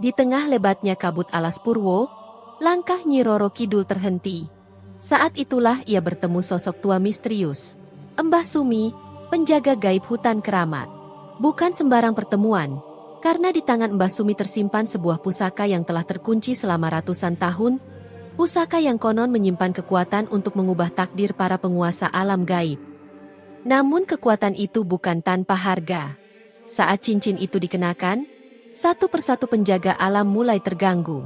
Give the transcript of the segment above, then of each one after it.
Di tengah lebatnya kabut alas purwo, langkah Nyi Roro Kidul terhenti. Saat itulah ia bertemu sosok tua misterius. Mbah Sumi, penjaga gaib hutan keramat. Bukan sembarang pertemuan, karena di tangan Mbah Sumi tersimpan sebuah pusaka yang telah terkunci selama ratusan tahun. Pusaka yang konon menyimpan kekuatan untuk mengubah takdir para penguasa alam gaib. Namun kekuatan itu bukan tanpa harga. Saat cincin itu dikenakan, satu persatu penjaga alam mulai terganggu.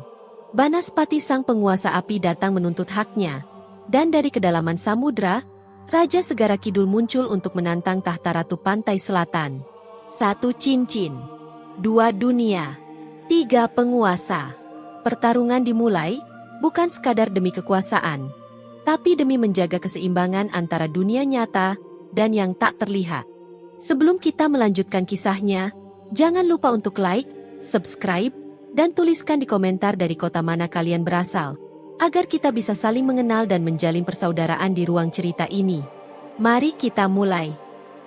Banaspati sang penguasa api datang menuntut haknya. Dan dari kedalaman samudra, Raja Segara Kidul muncul untuk menantang tahta Ratu Pantai Selatan. 1 cincin, 2 dunia, 3 penguasa. Pertarungan dimulai, bukan sekadar demi kekuasaan, tapi demi menjaga keseimbangan antara dunia nyata dan yang tak terlihat. Sebelum kita melanjutkan kisahnya, jangan lupa untuk like, subscribe, dan tuliskan di komentar dari kota mana kalian berasal, agar kita bisa saling mengenal dan menjalin persaudaraan di ruang cerita ini. Mari kita mulai.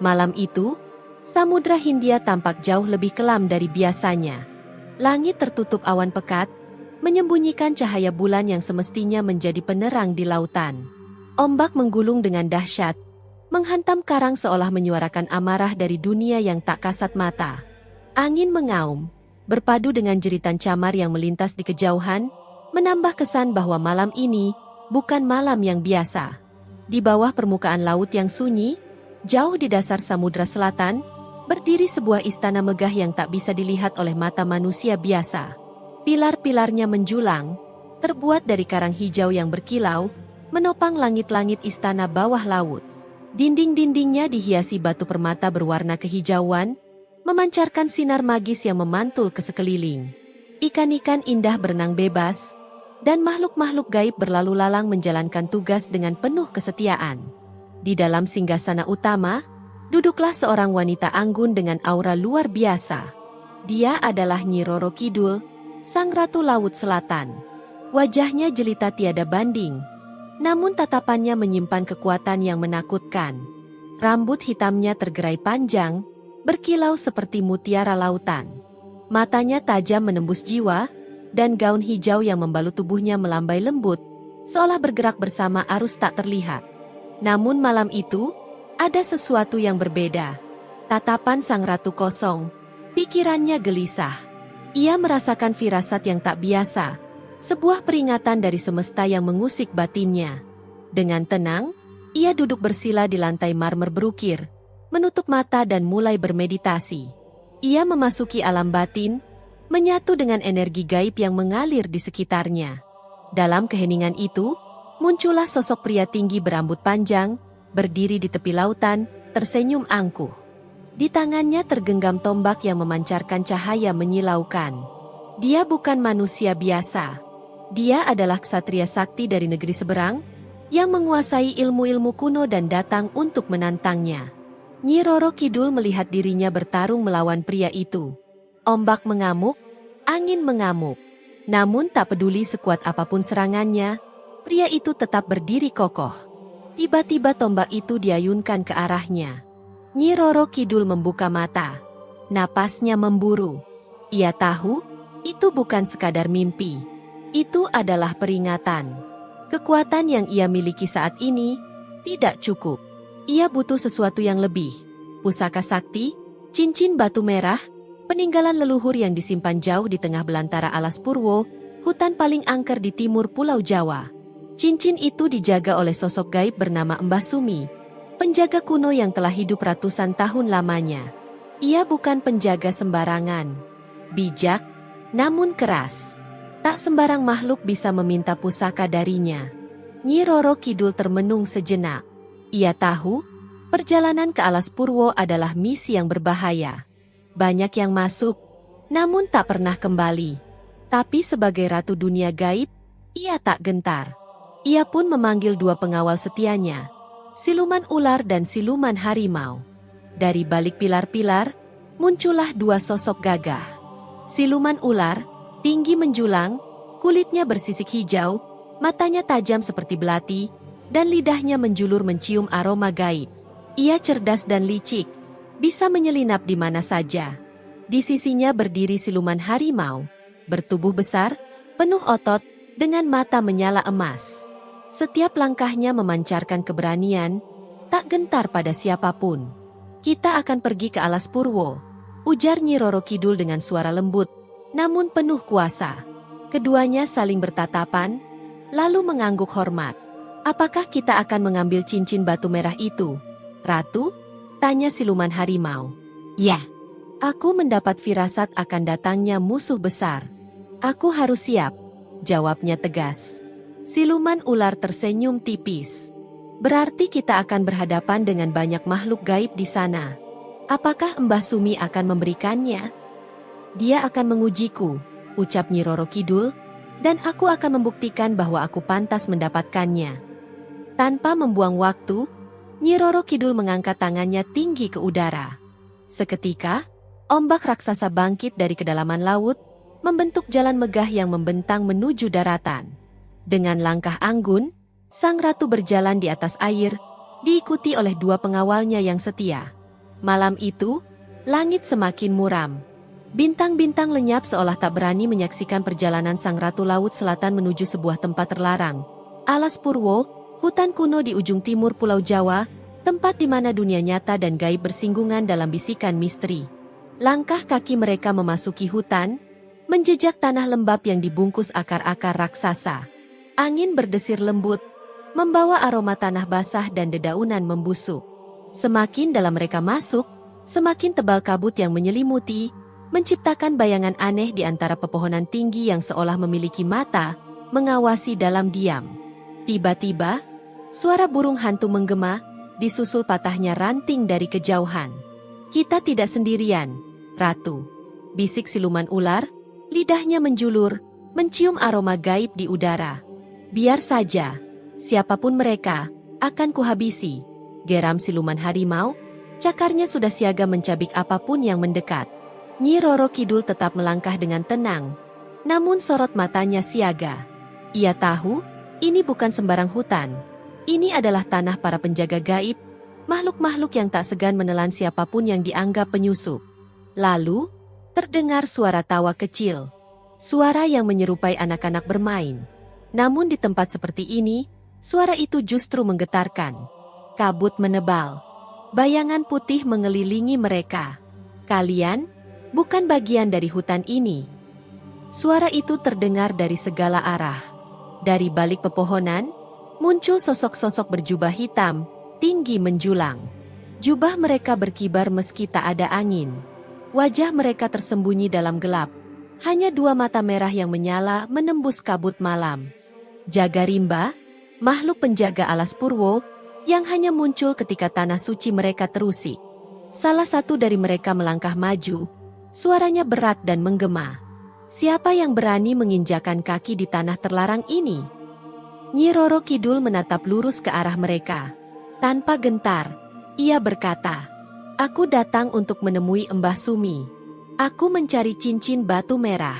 Malam itu, Samudra Hindia tampak jauh lebih kelam dari biasanya. Langit tertutup awan pekat, menyembunyikan cahaya bulan yang semestinya menjadi penerang di lautan. Ombak menggulung dengan dahsyat, menghantam karang seolah menyuarakan amarah dari dunia yang tak kasat mata. Angin mengaum, berpadu dengan jeritan camar yang melintas di kejauhan, menambah kesan bahwa malam ini bukan malam yang biasa. Di bawah permukaan laut yang sunyi, jauh di dasar Samudra Selatan, berdiri sebuah istana megah yang tak bisa dilihat oleh mata manusia biasa. Pilar-pilarnya menjulang, terbuat dari karang hijau yang berkilau, menopang langit-langit istana bawah laut. Dinding-dindingnya dihiasi batu permata berwarna kehijauan, memancarkan sinar magis yang memantul ke sekeliling. Ikan-ikan indah berenang bebas, dan makhluk-makhluk gaib berlalu lalang menjalankan tugas dengan penuh kesetiaan. Di dalam singgasana utama, duduklah seorang wanita anggun dengan aura luar biasa. Dia adalah Nyi Roro Kidul, Sang Ratu Laut Selatan. Wajahnya jelita tiada banding, namun tatapannya menyimpan kekuatan yang menakutkan. Rambut hitamnya tergerai panjang, berkilau seperti mutiara lautan. Matanya tajam menembus jiwa, dan gaun hijau yang membalut tubuhnya melambai lembut, seolah bergerak bersama arus tak terlihat. Namun malam itu, ada sesuatu yang berbeda. Tatapan sang ratu kosong, pikirannya gelisah. Ia merasakan firasat yang tak biasa, sebuah peringatan dari semesta yang mengusik batinnya. Dengan tenang, ia duduk bersila di lantai marmer berukir, menutup mata dan mulai bermeditasi. Ia memasuki alam batin, menyatu dengan energi gaib yang mengalir di sekitarnya. Dalam keheningan itu, muncullah sosok pria tinggi berambut panjang, berdiri di tepi lautan, tersenyum angkuh. Di tangannya tergenggam tombak yang memancarkan cahaya menyilaukan. Dia bukan manusia biasa. Dia adalah ksatria sakti dari negeri seberang, yang menguasai ilmu-ilmu kuno dan datang untuk menantangnya. Nyi Roro Kidul melihat dirinya bertarung melawan pria itu. Ombak mengamuk, angin mengamuk. Namun tak peduli sekuat apapun serangannya, pria itu tetap berdiri kokoh. Tiba-tiba tombak itu diayunkan ke arahnya. Nyi Roro Kidul membuka mata. Napasnya memburu. Ia tahu, itu bukan sekadar mimpi. Itu adalah peringatan. Kekuatan yang ia miliki saat ini tidak cukup. Ia butuh sesuatu yang lebih. Pusaka sakti, cincin batu merah, peninggalan leluhur yang disimpan jauh di tengah belantara alas purwo, hutan paling angker di timur Pulau Jawa. Cincin itu dijaga oleh sosok gaib bernama Mbah Sumi, penjaga kuno yang telah hidup ratusan tahun lamanya. Ia bukan penjaga sembarangan. Bijak, namun keras. Tak sembarang makhluk bisa meminta pusaka darinya. Nyi Roro Kidul termenung sejenak. Ia tahu, perjalanan ke alas purwo adalah misi yang berbahaya. Banyak yang masuk, namun tak pernah kembali. Tapi sebagai ratu dunia gaib, ia tak gentar. Ia pun memanggil 2 pengawal setianya, siluman ular dan siluman harimau. Dari balik pilar-pilar, muncullah 2 sosok gagah. Siluman ular, tinggi menjulang, kulitnya bersisik hijau, matanya tajam seperti belati, dan lidahnya menjulur mencium aroma gaib. Ia cerdas dan licik, bisa menyelinap di mana saja. Di sisinya berdiri siluman harimau, bertubuh besar, penuh otot, dengan mata menyala emas. Setiap langkahnya memancarkan keberanian, tak gentar pada siapapun. "Kita akan pergi ke alas Purwo," ujar Nyi Roro Kidul dengan suara lembut, namun penuh kuasa. Keduanya saling bertatapan, lalu mengangguk hormat. "Apakah kita akan mengambil cincin batu merah itu, Ratu?" tanya siluman harimau. "Ya, aku mendapat firasat akan datangnya musuh besar. Aku harus siap," jawabnya tegas. Siluman ular tersenyum tipis. "Berarti kita akan berhadapan dengan banyak makhluk gaib di sana. Apakah Mbah Sumi akan memberikannya?" "Dia akan mengujiku," ucap Nyi Roro Kidul, "dan aku akan membuktikan bahwa aku pantas mendapatkannya." Tanpa membuang waktu, Nyi Roro Kidul mengangkat tangannya tinggi ke udara. Seketika, ombak raksasa bangkit dari kedalaman laut, membentuk jalan megah yang membentang menuju daratan. Dengan langkah anggun, sang ratu berjalan di atas air, diikuti oleh dua pengawalnya yang setia. Malam itu, langit semakin muram. Bintang-bintang lenyap seolah tak berani menyaksikan perjalanan sang ratu laut selatan menuju sebuah tempat terlarang. Alas Purwo, hutan kuno di ujung timur Pulau Jawa, tempat di mana dunia nyata dan gaib bersinggungan dalam bisikan misteri. Langkah kaki mereka memasuki hutan, menjejak tanah lembab yang dibungkus akar-akar raksasa. Angin berdesir lembut, membawa aroma tanah basah dan dedaunan membusuk. Semakin dalam mereka masuk, semakin tebal kabut yang menyelimuti, menciptakan bayangan aneh di antara pepohonan tinggi yang seolah memiliki mata, mengawasi dalam diam. Tiba-tiba, suara burung hantu menggema, disusul patahnya ranting dari kejauhan. "Kita tidak sendirian, Ratu," bisik siluman ular, lidahnya menjulur, mencium aroma gaib di udara. "Biar saja, siapapun mereka, akan kuhabisi," geram siluman harimau, cakarnya sudah siaga mencabik apapun yang mendekat. Nyi Roro Kidul tetap melangkah dengan tenang, namun sorot matanya siaga. Ia tahu, ini bukan sembarang hutan. Ini adalah tanah para penjaga gaib, makhluk-makhluk yang tak segan menelan siapapun yang dianggap penyusup. Lalu, terdengar suara tawa kecil. Suara yang menyerupai anak-anak bermain. Namun di tempat seperti ini, suara itu justru menggetarkan. Kabut menebal. Bayangan putih mengelilingi mereka. "Kalian bukan bagian dari hutan ini." Suara itu terdengar dari segala arah. Dari balik pepohonan, muncul sosok-sosok berjubah hitam, tinggi menjulang. Jubah mereka berkibar meski tak ada angin. Wajah mereka tersembunyi dalam gelap. Hanya dua mata merah yang menyala menembus kabut malam. Jagarimba, makhluk penjaga alas Purwo, yang hanya muncul ketika tanah suci mereka terusik. Salah satu dari mereka melangkah maju, suaranya berat dan menggema. "Siapa yang berani menginjakan kaki di tanah terlarang ini?" Nyi Roro Kidul menatap lurus ke arah mereka. Tanpa gentar, ia berkata, "Aku datang untuk menemui Mbah Sumi. Aku mencari cincin batu merah."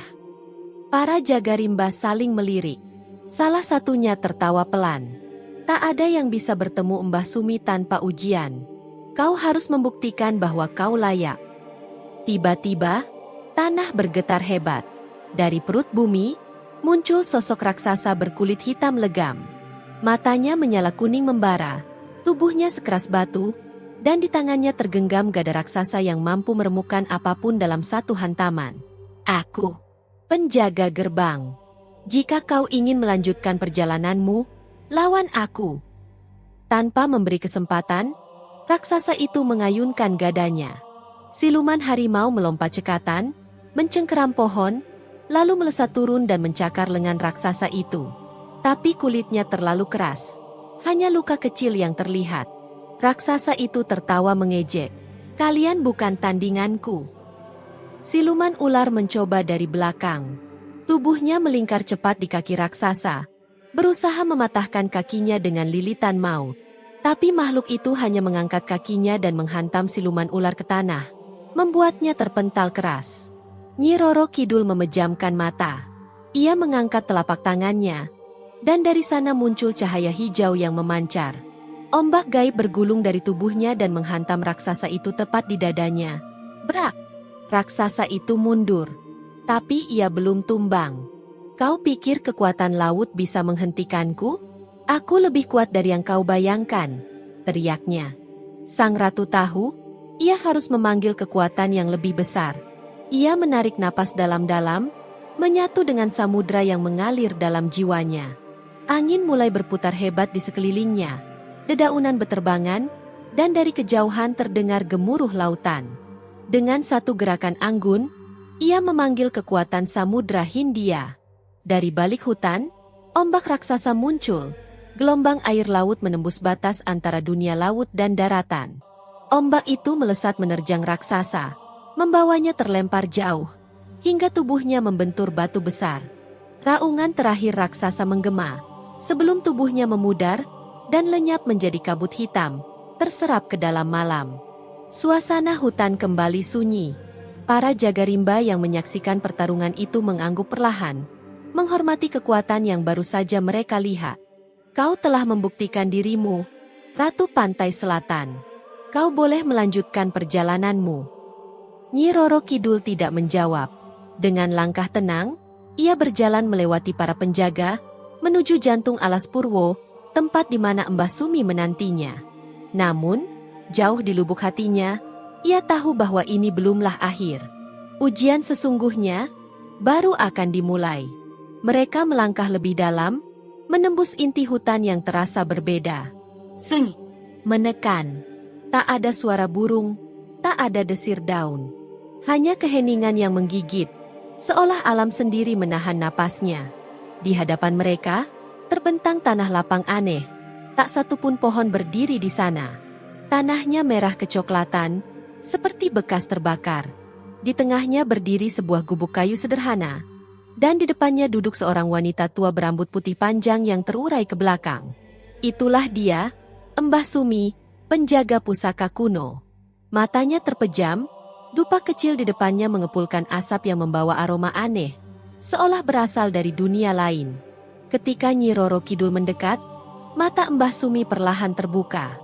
Para Jagarimba saling melirik. Salah satunya tertawa pelan. "Tak ada yang bisa bertemu Mbah Sumi tanpa ujian. Kau harus membuktikan bahwa kau layak." Tiba-tiba, tanah bergetar hebat. Dari perut bumi, muncul sosok raksasa berkulit hitam legam. Matanya menyala kuning membara, tubuhnya sekeras batu, dan di tangannya tergenggam gada raksasa yang mampu meremukkan apapun dalam satu hantaman. "Aku, penjaga gerbang. Jika kau ingin melanjutkan perjalananmu, lawan aku." Tanpa memberi kesempatan, raksasa itu mengayunkan gadanya. Siluman harimau melompat cekatan, mencengkeram pohon, lalu melesat turun dan mencakar lengan raksasa itu. Tapi kulitnya terlalu keras. Hanya luka kecil yang terlihat. Raksasa itu tertawa mengejek. "Kalian bukan tandinganku." Siluman ular mencoba dari belakang. Tubuhnya melingkar cepat di kaki raksasa, berusaha mematahkan kakinya dengan lilitan maut. Tapi makhluk itu hanya mengangkat kakinya dan menghantam siluman ular ke tanah, membuatnya terpental keras. Nyi Roro Kidul memejamkan mata. Ia mengangkat telapak tangannya, dan dari sana muncul cahaya hijau yang memancar. Ombak gaib bergulung dari tubuhnya dan menghantam raksasa itu tepat di dadanya. Brak! Raksasa itu mundur. Tapi ia belum tumbang. Kau pikir kekuatan laut bisa menghentikanku? Aku lebih kuat dari yang kau bayangkan, teriaknya. Sang ratu tahu, ia harus memanggil kekuatan yang lebih besar. Ia menarik napas dalam-dalam, menyatu dengan samudra yang mengalir dalam jiwanya. Angin mulai berputar hebat di sekelilingnya. Dedaunan beterbangan, dan dari kejauhan terdengar gemuruh lautan. Dengan satu gerakan anggun, ia memanggil kekuatan Samudra Hindia. Dari balik hutan, ombak raksasa muncul. Gelombang air laut menembus batas antara dunia laut dan daratan. Ombak itu melesat menerjang raksasa, membawanya terlempar jauh, hingga tubuhnya membentur batu besar. Raungan terakhir raksasa menggema, sebelum tubuhnya memudar dan lenyap menjadi kabut hitam, terserap ke dalam malam. Suasana hutan kembali sunyi. Para jaga rimba yang menyaksikan pertarungan itu mengangguk perlahan, menghormati kekuatan yang baru saja mereka lihat. Kau telah membuktikan dirimu, Ratu Pantai Selatan. Kau boleh melanjutkan perjalananmu. Nyi Roro Kidul tidak menjawab. Dengan langkah tenang, ia berjalan melewati para penjaga, menuju jantung alas Purwo, tempat di mana Mbah Sumi menantinya. Namun, jauh di lubuk hatinya, ia tahu bahwa ini belumlah akhir. Ujian sesungguhnya baru akan dimulai. Mereka melangkah lebih dalam, menembus inti hutan yang terasa berbeda. Sunyi, menekan. Tak ada suara burung, tak ada desir daun. Hanya keheningan yang menggigit, seolah alam sendiri menahan napasnya. Di hadapan mereka, terbentang tanah lapang aneh. Tak satupun pohon berdiri di sana. Tanahnya merah kecoklatan, seperti bekas terbakar. Di tengahnya berdiri sebuah gubuk kayu sederhana, dan di depannya duduk seorang wanita tua berambut putih panjang yang terurai ke belakang. Itulah dia, Mbah Sumi, penjaga pusaka kuno. Matanya terpejam, dupa kecil di depannya mengepulkan asap yang membawa aroma aneh, seolah berasal dari dunia lain. Ketika Nyi Roro Kidul mendekat, mata Mbah Sumi perlahan terbuka.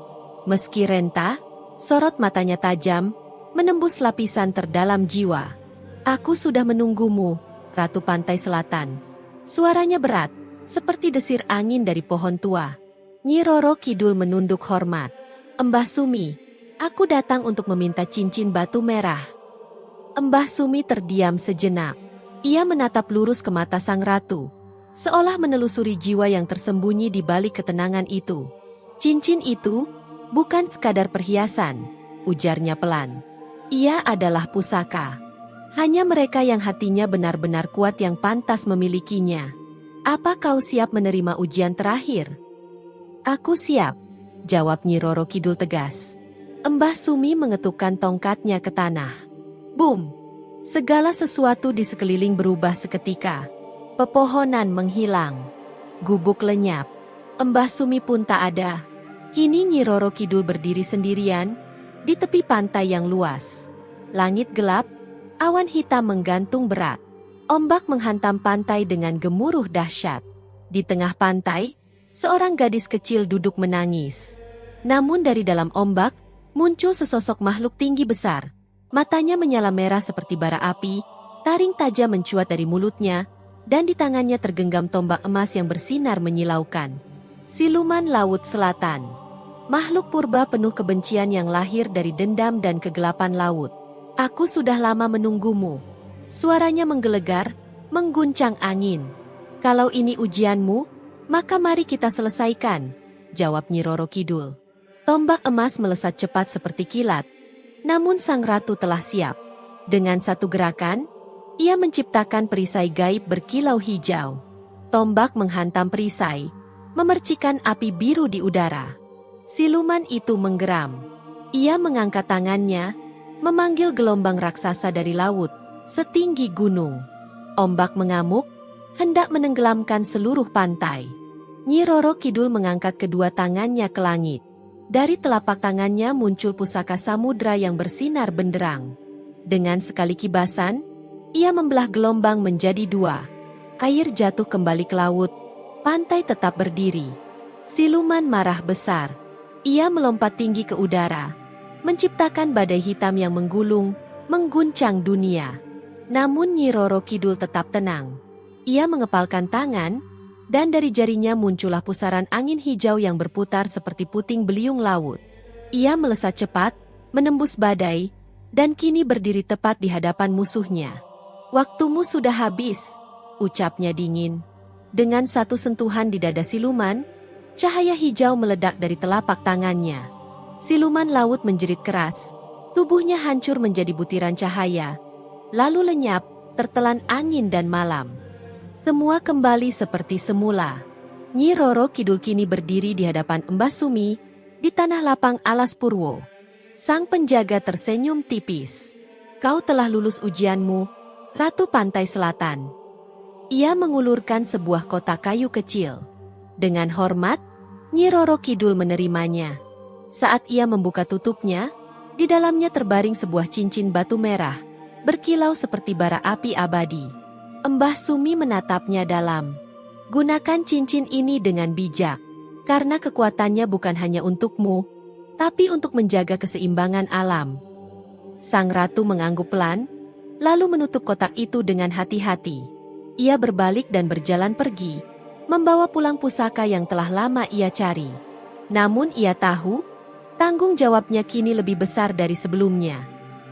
Meski renta, sorot matanya tajam, menembus lapisan terdalam jiwa. Aku sudah menunggumu, Ratu Pantai Selatan. Suaranya berat, seperti desir angin dari pohon tua. Nyi Roro Kidul menunduk hormat. Mbah Sumi, aku datang untuk meminta cincin batu merah. Mbah Sumi terdiam sejenak. Ia menatap lurus ke mata sang ratu, seolah menelusuri jiwa yang tersembunyi di balik ketenangan itu. Cincin itu bukan sekadar perhiasan, ujarnya pelan. Ia adalah pusaka. Hanya mereka yang hatinya benar-benar kuat yang pantas memilikinya. Apa kau siap menerima ujian terakhir? Aku siap, jawab Nyi Roro Kidul tegas. Mbah Sumi mengetukkan tongkatnya ke tanah. Boom! Segala sesuatu di sekeliling berubah seketika. Pepohonan menghilang. Gubuk lenyap. Mbah Sumi pun tak ada. Kini Nyi Roro Kidul berdiri sendirian, di tepi pantai yang luas. Langit gelap, awan hitam menggantung berat. Ombak menghantam pantai dengan gemuruh dahsyat. Di tengah pantai, seorang gadis kecil duduk menangis. Namun dari dalam ombak, muncul sesosok makhluk tinggi besar. Matanya menyala merah seperti bara api, taring tajam mencuat dari mulutnya, dan di tangannya tergenggam tombak emas yang bersinar menyilaukan. Siluman Laut Selatan. Makhluk purba penuh kebencian yang lahir dari dendam dan kegelapan laut. Aku sudah lama menunggumu. Suaranya menggelegar, mengguncang angin. Kalau ini ujianmu, maka mari kita selesaikan, jawab Nyi Roro Kidul. Tombak emas melesat cepat seperti kilat. Namun sang ratu telah siap. Dengan satu gerakan, ia menciptakan perisai gaib berkilau hijau. Tombak menghantam perisai, memercikan api biru di udara. Siluman itu menggeram. Ia mengangkat tangannya, memanggil gelombang raksasa dari laut, setinggi gunung. Ombak mengamuk, hendak menenggelamkan seluruh pantai. Nyi Roro Kidul mengangkat kedua tangannya ke langit. Dari telapak tangannya muncul pusaka samudra yang bersinar benderang. Dengan sekali kibasan, ia membelah gelombang menjadi dua. Air jatuh kembali ke laut, pantai tetap berdiri. Siluman marah besar. Ia melompat tinggi ke udara, menciptakan badai hitam yang menggulung, mengguncang dunia. Namun Nyi Roro Kidul tetap tenang. Ia mengepalkan tangan, dan dari jarinya muncullah pusaran angin hijau yang berputar seperti puting beliung laut. Ia melesat cepat, menembus badai, dan kini berdiri tepat di hadapan musuhnya. "Waktumu sudah habis," ucapnya dingin. Dengan satu sentuhan di dada siluman, cahaya hijau meledak dari telapak tangannya. Siluman laut menjerit keras. Tubuhnya hancur menjadi butiran cahaya, lalu lenyap, tertelan angin dan malam. Semua kembali seperti semula. Nyi Roro Kidul kini berdiri di hadapan Mbah Sumi, di tanah lapang alas Purwo. Sang penjaga tersenyum tipis. "Kau telah lulus ujianmu, Ratu Pantai Selatan." Ia mengulurkan sebuah kotak kayu kecil. Dengan hormat, Nyi Roro Kidul menerimanya. Saat ia membuka tutupnya, di dalamnya terbaring sebuah cincin batu merah, berkilau seperti bara api abadi. Mbah Sumi menatapnya dalam. "Gunakan cincin ini dengan bijak, karena kekuatannya bukan hanya untukmu, tapi untuk menjaga keseimbangan alam." Sang ratu mengangguk pelan, lalu menutup kotak itu dengan hati-hati. Ia berbalik dan berjalan pergi, membawa pulang pusaka yang telah lama ia cari. Namun ia tahu, tanggung jawabnya kini lebih besar dari sebelumnya.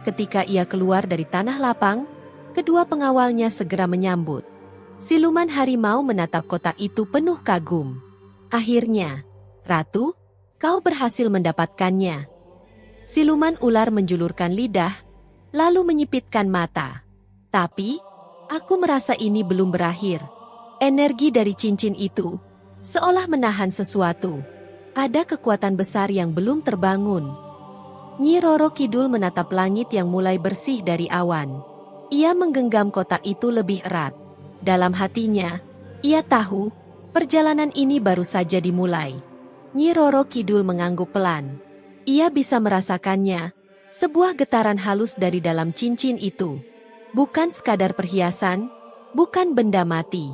Ketika ia keluar dari tanah lapang, kedua pengawalnya segera menyambut. Siluman harimau menatap kotak itu penuh kagum. "Akhirnya, Ratu, kau berhasil mendapatkannya." Siluman ular menjulurkan lidah, lalu menyipitkan mata. "Tapi, aku merasa ini belum berakhir." Energi dari cincin itu seolah menahan sesuatu. Ada kekuatan besar yang belum terbangun. Nyi Roro Kidul menatap langit yang mulai bersih dari awan. Ia menggenggam kotak itu lebih erat. Dalam hatinya, ia tahu, perjalanan ini baru saja dimulai. Nyi Roro Kidul mengangguk pelan. Ia bisa merasakannya, sebuah getaran halus dari dalam cincin itu. Bukan sekadar perhiasan, bukan benda mati.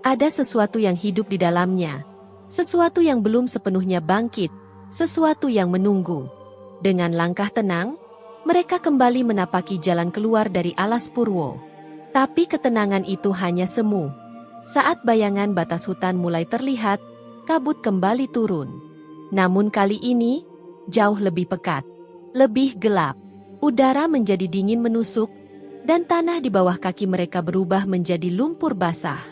Ada sesuatu yang hidup di dalamnya. Sesuatu yang belum sepenuhnya bangkit, sesuatu yang menunggu. Dengan langkah tenang, mereka kembali menapaki jalan keluar dari alas Purwo. Tapi ketenangan itu hanya semu. Saat bayangan batas hutan mulai terlihat, kabut kembali turun. Namun kali ini, jauh lebih pekat, lebih gelap. Udara menjadi dingin menusuk, dan tanah di bawah kaki mereka berubah menjadi lumpur basah.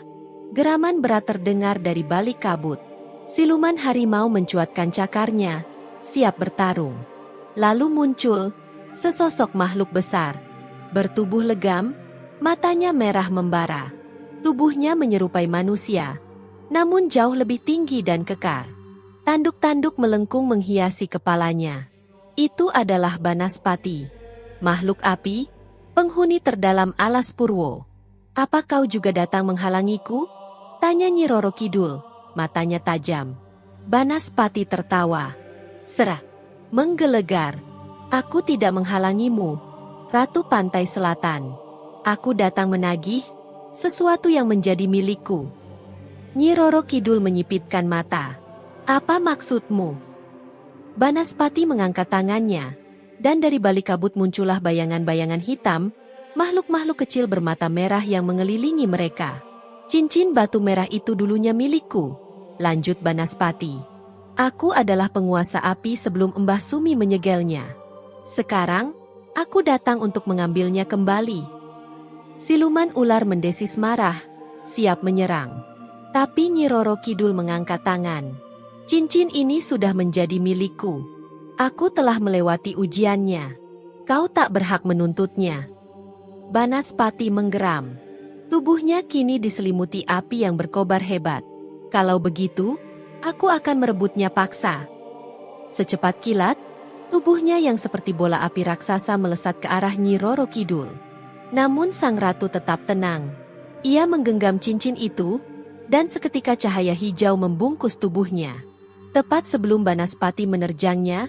Geraman berat terdengar dari balik kabut. Siluman harimau mencuatkan cakarnya, siap bertarung. Lalu muncul sesosok makhluk besar, bertubuh legam, matanya merah membara. Tubuhnya menyerupai manusia, namun jauh lebih tinggi dan kekar. Tanduk-tanduk melengkung menghiasi kepalanya. Itu adalah Banaspati, makhluk api, penghuni terdalam alas Purwo. "Apa kau juga datang menghalangiku?" tanya Nyi Roro Kidul, matanya tajam. Banaspati tertawa. "Serah, menggelegar. Aku tidak menghalangimu, Ratu Pantai Selatan. Aku datang menagih sesuatu yang menjadi milikku." Nyi Roro Kidul menyipitkan mata. "Apa maksudmu?" Banaspati mengangkat tangannya, dan dari balik kabut muncullah bayangan-bayangan hitam, makhluk-makhluk kecil bermata merah yang mengelilingi mereka. "Cincin batu merah itu dulunya milikku," lanjut Banaspati. "Aku adalah penguasa api sebelum Mbah Sumi menyegelnya. Sekarang, aku datang untuk mengambilnya kembali." Siluman ular mendesis marah, siap menyerang. Tapi Nyi Roro Kidul mengangkat tangan. "Cincin ini sudah menjadi milikku. Aku telah melewati ujiannya. Kau tak berhak menuntutnya." Banaspati menggeram. Tubuhnya kini diselimuti api yang berkobar hebat. "Kalau begitu, aku akan merebutnya paksa." Secepat kilat, tubuhnya yang seperti bola api raksasa melesat ke arah Nyi Roro Kidul. Namun sang ratu tetap tenang. Ia menggenggam cincin itu, dan seketika cahaya hijau membungkus tubuhnya. Tepat sebelum Banaspati menerjangnya,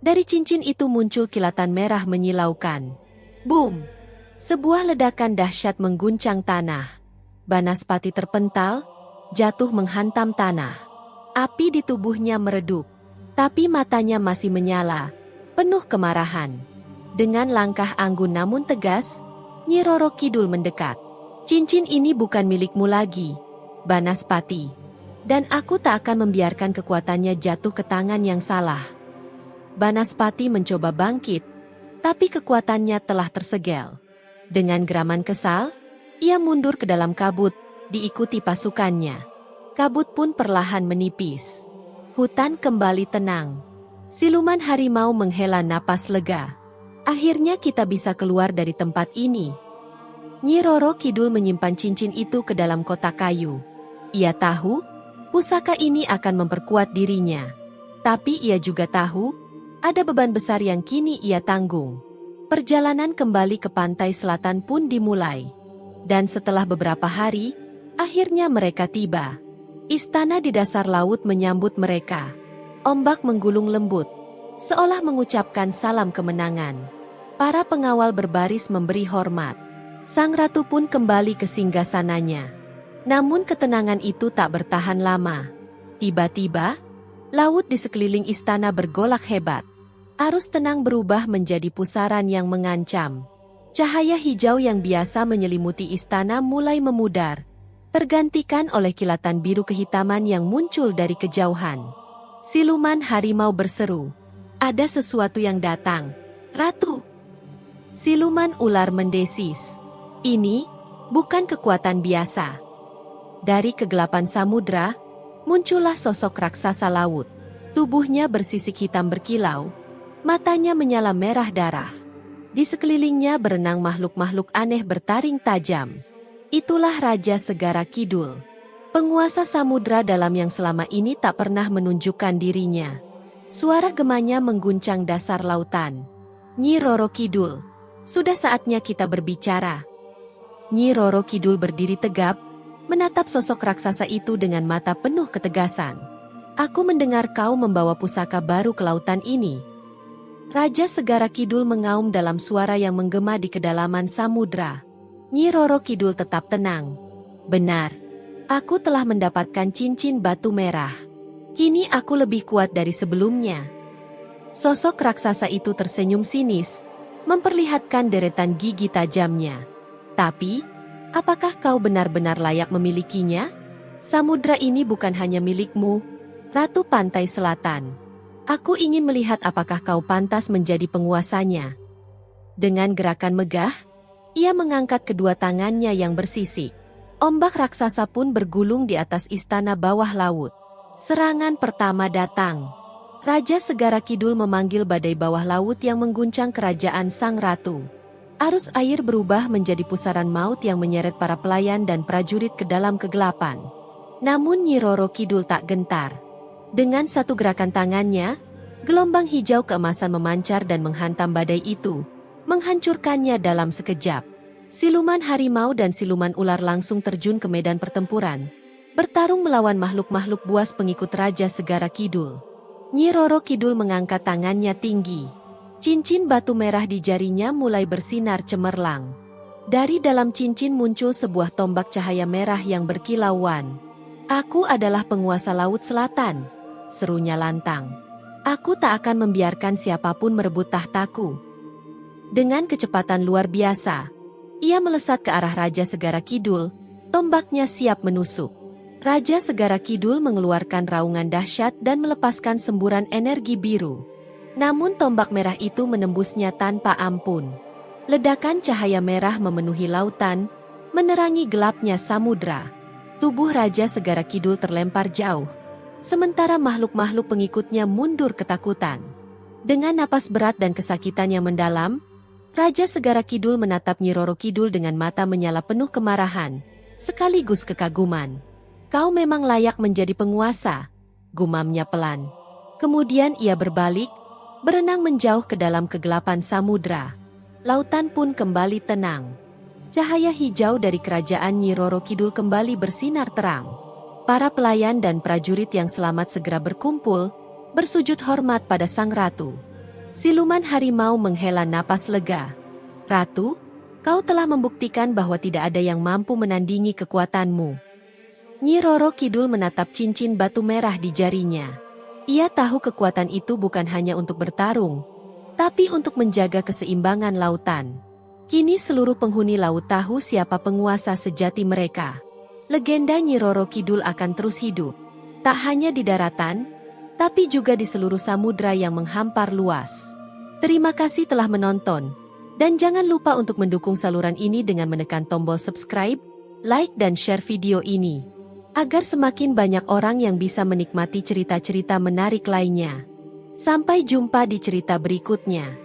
dari cincin itu muncul kilatan merah menyilaukan. Boom! Sebuah ledakan dahsyat mengguncang tanah. Banaspati terpental, jatuh menghantam tanah. Api di tubuhnya meredup, tapi matanya masih menyala, penuh kemarahan. Dengan langkah anggun namun tegas, Nyi Roro Kidul mendekat. Cincin ini bukan milikmu lagi, Banaspati. Dan aku tak akan membiarkan kekuatannya jatuh ke tangan yang salah. Banaspati mencoba bangkit, tapi kekuatannya telah tersegel. Dengan geraman kesal, ia mundur ke dalam kabut, diikuti pasukannya. Kabut pun perlahan menipis. Hutan kembali tenang. Siluman harimau menghela napas lega. Akhirnya kita bisa keluar dari tempat ini. Nyi Roro Kidul menyimpan cincin itu ke dalam kotak kayu. Ia tahu, pusaka ini akan memperkuat dirinya. Tapi ia juga tahu, ada beban besar yang kini ia tanggung. Perjalanan kembali ke pantai selatan pun dimulai. Dan setelah beberapa hari, akhirnya mereka tiba. Istana di dasar laut menyambut mereka. Ombak menggulung lembut, seolah mengucapkan salam kemenangan. Para pengawal berbaris memberi hormat. Sang ratu pun kembali ke singgasananya. Namun ketenangan itu tak bertahan lama. Tiba-tiba, laut di sekeliling istana bergolak hebat. Arus tenang berubah menjadi pusaran yang mengancam. Cahaya hijau yang biasa menyelimuti istana mulai memudar, tergantikan oleh kilatan biru kehitaman yang muncul dari kejauhan. Siluman harimau berseru, "Ada sesuatu yang datang, Ratu." Siluman ular mendesis, "Ini bukan kekuatan biasa." Dari kegelapan samudra, muncullah sosok raksasa laut. Tubuhnya bersisik hitam berkilau, matanya menyala merah darah. Di sekelilingnya berenang makhluk-makhluk aneh bertaring tajam. Itulah Raja Segara Kidul, penguasa samudra dalam yang selama ini tak pernah menunjukkan dirinya. Suara gemanya mengguncang dasar lautan. "Nyi Roro Kidul, sudah saatnya kita berbicara." Nyi Roro Kidul berdiri tegap, menatap sosok raksasa itu dengan mata penuh ketegasan. "Aku mendengar kau membawa pusaka baru ke lautan ini." Raja Segara Kidul mengaum dalam suara yang menggema di kedalaman samudra. Nyi Roro Kidul tetap tenang. "Benar, aku telah mendapatkan cincin batu merah. Kini aku lebih kuat dari sebelumnya." Sosok raksasa itu tersenyum sinis, memperlihatkan deretan gigi tajamnya. "Tapi, apakah kau benar-benar layak memilikinya? Samudra ini bukan hanya milikmu, Ratu Pantai Selatan. Aku ingin melihat apakah kau pantas menjadi penguasanya." Dengan gerakan megah, ia mengangkat kedua tangannya yang bersisik. Ombak raksasa pun bergulung di atas istana bawah laut. Serangan pertama datang. Raja Segara Kidul memanggil badai bawah laut yang mengguncang kerajaan sang ratu. Arus air berubah menjadi pusaran maut yang menyeret para pelayan dan prajurit ke dalam kegelapan. Namun Nyi Roro Kidul tak gentar. Dengan satu gerakan tangannya, gelombang hijau keemasan memancar dan menghantam badai itu, menghancurkannya dalam sekejap. Siluman harimau dan siluman ular langsung terjun ke medan pertempuran, bertarung melawan makhluk-makhluk buas pengikut Raja Segara Kidul. Nyi Roro Kidul mengangkat tangannya tinggi. Cincin batu merah di jarinya mulai bersinar cemerlang. Dari dalam cincin muncul sebuah tombak cahaya merah yang berkilauan. "Aku adalah penguasa Laut Selatan," serunya lantang. "Aku tak akan membiarkan siapapun merebut tahtaku." Dengan kecepatan luar biasa, ia melesat ke arah Raja Segara Kidul, tombaknya siap menusuk. Raja Segara Kidul mengeluarkan raungan dahsyat dan melepaskan semburan energi biru. Namun tombak merah itu menembusnya tanpa ampun. Ledakan cahaya merah memenuhi lautan, menerangi gelapnya samudra. Tubuh Raja Segara Kidul terlempar jauh, sementara makhluk-makhluk pengikutnya mundur ketakutan. Dengan napas berat dan kesakitan yang mendalam, Raja Segara Kidul menatap Nyi Roro Kidul dengan mata menyala penuh kemarahan, sekaligus kekaguman. "Kau memang layak menjadi penguasa," gumamnya pelan. Kemudian ia berbalik, berenang menjauh ke dalam kegelapan samudra. Lautan pun kembali tenang. Cahaya hijau dari kerajaan Nyi Roro Kidul kembali bersinar terang. Para pelayan dan prajurit yang selamat segera berkumpul, bersujud hormat pada sang ratu. Siluman harimau menghela napas lega. "Ratu, kau telah membuktikan bahwa tidak ada yang mampu menandingi kekuatanmu." Nyi Roro Kidul menatap cincin batu merah di jarinya. Ia tahu kekuatan itu bukan hanya untuk bertarung, tapi untuk menjaga keseimbangan lautan. Kini seluruh penghuni laut tahu siapa penguasa sejati mereka. Legenda Nyi Roro Kidul akan terus hidup. Tak hanya di daratan, tapi juga di seluruh samudra yang menghampar luas. Terima kasih telah menonton. Dan jangan lupa untuk mendukung saluran ini dengan menekan tombol subscribe, like dan share video ini. Agar semakin banyak orang yang bisa menikmati cerita-cerita menarik lainnya. Sampai jumpa di cerita berikutnya.